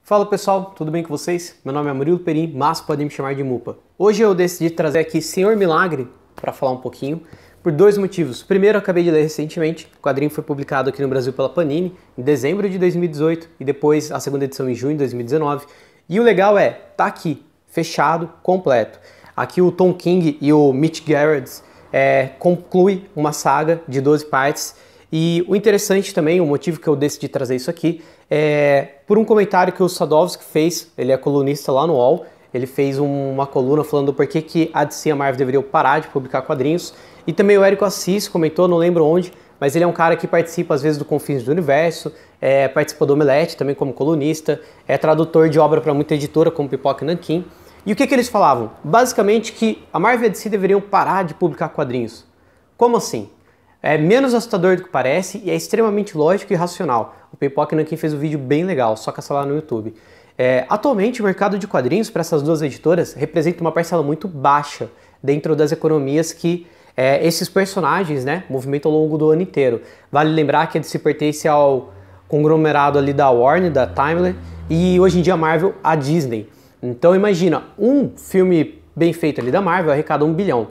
Fala pessoal, tudo bem com vocês? Meu nome é Murilo Perim, mas podem me chamar de Mupa. Hoje eu decidi trazer aqui Senhor Milagre para falar um pouquinho, por dois motivos. Primeiro, eu acabei de ler recentemente, o quadrinho foi publicado aqui no Brasil pela Panini em dezembro de 2018 e depois a segunda edição em junho de 2019. E o legal tá aqui, fechado, completo. Aqui o Tom King e o Mitch Gerads conclui uma saga de 12 partes. E o interessante também, o motivo que eu decidi trazer isso aqui, por um comentário que o Sadowski fez. Ele é colunista lá no UOL, ele fez uma coluna falando por que a DC e a Marvel deveriam parar de publicar quadrinhos. E também o Érico Assis comentou, não lembro onde, mas ele é um cara que participa às vezes do Confins do Universo, participa do Omelete também como colunista, é tradutor de obra para muita editora como Pipoca e Nanquim. E o que eles falavam? Basicamente que a Marvel e a DC deveriam parar de publicar quadrinhos. Como assim? É menos assustador do que parece e é extremamente lógico e racional. O Pipoca e Nanquim fez um vídeo bem legal, só caça lá no YouTube. Atualmente, o mercado de quadrinhos para essas duas editoras representa uma parcela muito baixa dentro das economias que esses personagens movimentam ao longo do ano inteiro. Vale lembrar que a DC pertence ao conglomerado ali da Warner, da Timely, e hoje em dia a Marvel, a Disney. Então imagina, um filme bem feito ali da Marvel arrecada 1 bilhão.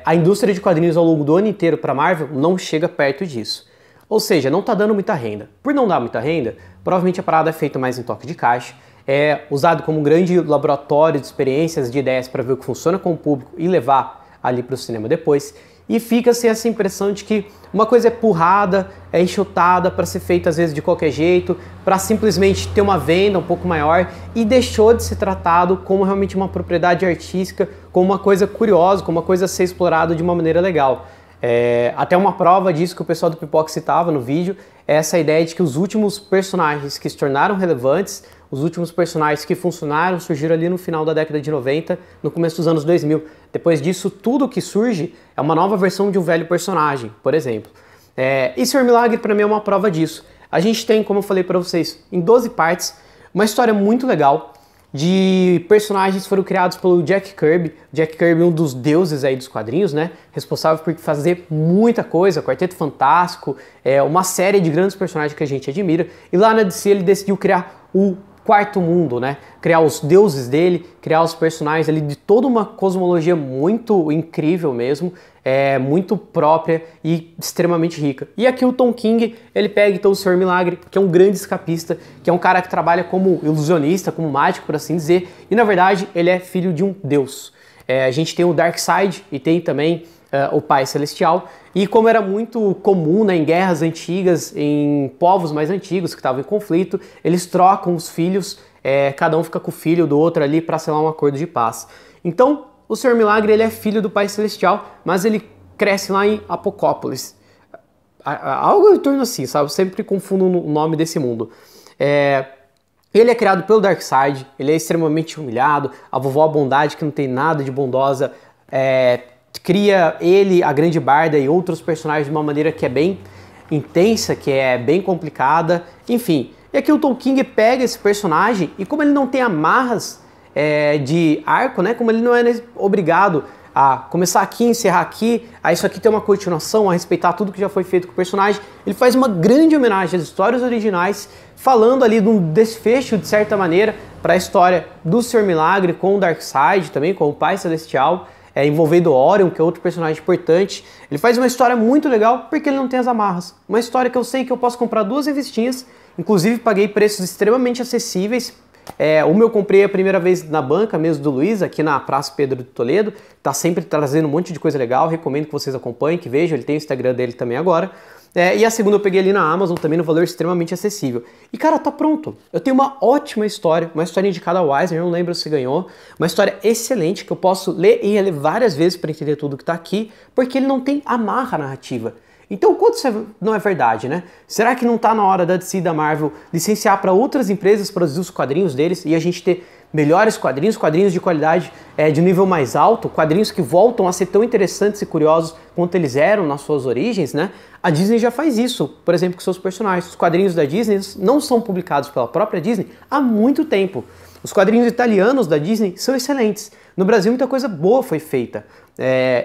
A indústria de quadrinhos ao longo do ano inteiro para a Marvel não chega perto disso. Ou seja, não está dando muita renda. Por não dar muita renda, provavelmente a parada é feita mais em toque de caixa, é usado como um grande laboratório de experiências, de ideias para ver o que funciona com o público e levar ali para o cinema depois. E fica-se essa impressão de que uma coisa é empurrada, é enxutada para ser feita às vezes de qualquer jeito, para simplesmente ter uma venda um pouco maior, e deixou de ser tratado como realmente uma propriedade artística, como uma coisa curiosa, como uma coisa a ser explorada de uma maneira legal. Até uma prova disso que o pessoal do Pipoca citava no vídeo é essa ideia de que os últimos personagens que se tornaram relevantes, os últimos personagens que funcionaram, surgiram ali no final da década de 90, no começo dos anos 2000. Depois disso, tudo que surge é uma nova versão de um velho personagem, por exemplo. E Senhor Milagre, para mim, é uma prova disso. A gente tem, como eu falei para vocês, em 12 partes, uma história muito legal de personagens que foram criados pelo Jack Kirby. Jack Kirby é um dos deuses aí dos quadrinhos, responsável por fazer muita coisa, Quarteto Fantástico, uma série de grandes personagens que a gente admira. E lá na DC ele decidiu criar o quarto mundo, criar os deuses dele, criar os personagens ali de toda uma cosmologia muito incrível mesmo, muito própria e extremamente rica. E aqui o Tom King, ele pega então o Senhor Milagre, que é um grande escapista, que é um cara que trabalha como ilusionista, como mágico, por assim dizer, e na verdade ele é filho de um deus. A gente tem o Darkseid e tem também o Pai Celestial, e como era muito comum em guerras antigas, em povos mais antigos que estavam em conflito, eles trocam os filhos, cada um fica com o filho do outro ali para selar um acordo de paz. Então, o Senhor Milagre ele é filho do Pai Celestial, mas ele cresce lá em Apocópolis. Algo em torno assim, sabe? Eu sempre confundo o nome desse mundo. Ele é criado pelo Darkseid, ele é extremamente humilhado, a vovó Bondade, que não tem nada de bondosa, cria ele, a Grande Barda e outros personagens de uma maneira que é bem intensa, que é bem complicada, enfim. E aqui o Tom King pega esse personagem e como ele não tem amarras de arco, como ele não é obrigado a começar aqui, encerrar aqui, a isso aqui ter uma continuação, a respeitar tudo que já foi feito com o personagem, ele faz uma grande homenagem às histórias originais, falando ali de um desfecho, de certa maneira, para a história do Senhor Milagre com o Darkseid, também com o Pai Celestial, envolvendo Orion, que é outro personagem importante. Ele faz uma história muito legal porque ele não tem as amarras. Uma história que eu sei que eu posso comprar 2 revistinhas, inclusive paguei preços extremamente acessíveis. O meu eu comprei a primeira vez na banca mesmo do Luiz, aqui na Praça Pedro de Toledo. Tá sempre trazendo um monte de coisa legal, recomendo que vocês acompanhem, que vejam, ele tem o Instagram dele também agora. E a segunda eu peguei ali na Amazon, também no valor extremamente acessível. E cara, tá pronto. Eu tenho uma ótima história, uma história indicada ao Eisner, não lembro se ganhou. Uma história excelente que eu posso ler e reler várias vezes para entender tudo que tá aqui, porque ele não tem amarra narrativa. Então, quanto isso não é verdade, Será que não está na hora da DC e da Marvel licenciar para outras empresas produzir os quadrinhos deles e a gente ter melhores quadrinhos de qualidade de nível mais alto, quadrinhos que voltam a ser tão interessantes e curiosos quanto eles eram nas suas origens, A Disney já faz isso, por exemplo, com seus personagens. Os quadrinhos da Disney não são publicados pela própria Disney há muito tempo. Os quadrinhos italianos da Disney são excelentes. No Brasil, muita coisa boa foi feita.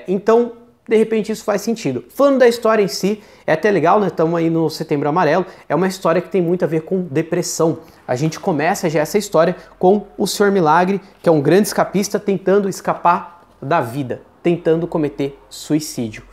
Então, de repente isso faz sentido. Falando da história em si, é até legal, né? Estamos aí no Setembro Amarelo, é uma história que tem muito a ver com depressão. A gente começa já essa história com o Sr. Milagre, que é um grande escapista tentando escapar da vida, tentando cometer suicídio.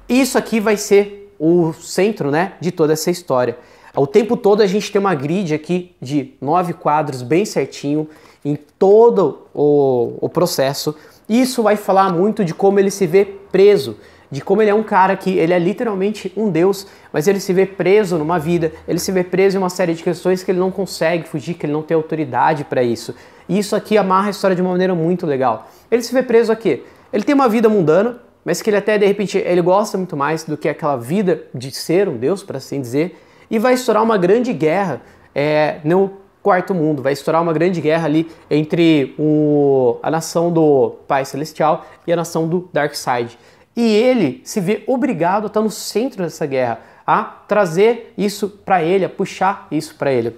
Isso aqui vai ser o centro, né, de toda essa história. O tempo todo a gente tem uma grid aqui de 9 quadros bem certinho em todo o processo. Isso vai falar muito de como ele se vê preso, de como ele é um cara que ele é literalmente um deus, mas ele se vê preso numa vida, ele se vê preso em uma série de questões que ele não consegue fugir, que ele não tem autoridade para isso. E isso aqui amarra a história de uma maneira muito legal. Ele se vê preso a quê? Ele tem uma vida mundana, mas que ele até, de repente, ele gosta muito mais do que aquela vida de ser um deus, para assim dizer, e vai estourar uma grande guerra no Quarto Mundo, vai estourar uma grande guerra ali entre a nação do Pai Celestial e a nação do Darkseid. E ele se vê obrigado a estar no centro dessa guerra, a trazer isso para ele, a puxar isso para ele.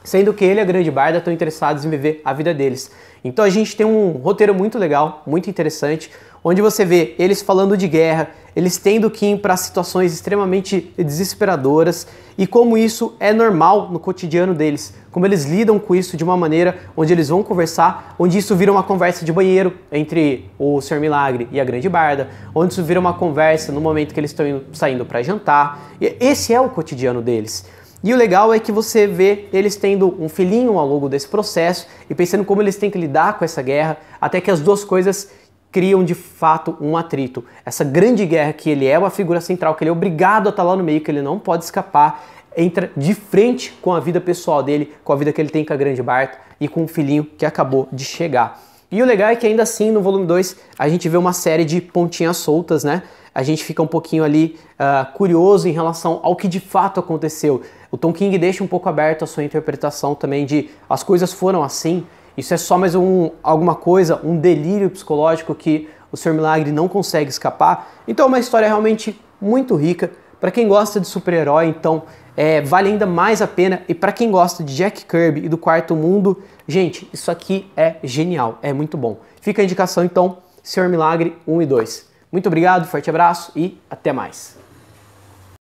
Sendo que ele e a Grande Barda estão interessados em viver a vida deles. Então a gente tem um roteiro muito legal, muito interessante, onde você vê eles falando de guerra, eles tendo que ir para situações extremamente desesperadoras e como isso é normal no cotidiano deles, como eles lidam com isso de uma maneira onde eles vão conversar, onde isso vira uma conversa de banheiro entre o Sr. Milagre e a Grande Barda, onde isso vira uma conversa no momento que eles estão saindo para jantar. E esse é o cotidiano deles. E o legal é que você vê eles tendo um filhinho ao longo desse processo e pensando como eles têm que lidar com essa guerra, até que as duas coisas criam de fato um atrito. Essa grande guerra que ele é uma figura central, que ele é obrigado a estar lá no meio, que ele não pode escapar, entra de frente com a vida pessoal dele, com a vida que ele tem com a Grande Barda e com o filhinho que acabou de chegar. E o legal é que ainda assim no volume 2 a gente vê uma série de pontinhas soltas, né? A gente fica um pouquinho ali curioso em relação ao que de fato aconteceu. O Tom King deixa um pouco aberto a sua interpretação também de as coisas foram assim, isso é só mais alguma coisa, um delírio psicológico que o Sr. Milagre não consegue escapar. Então é uma história realmente muito rica. Para quem gosta de super-herói, então vale ainda mais a pena. E para quem gosta de Jack Kirby e do Quarto Mundo, gente, isso aqui é genial, é muito bom. Fica a indicação então, Sr. Milagre 1 e 2. Muito obrigado, forte abraço e até mais.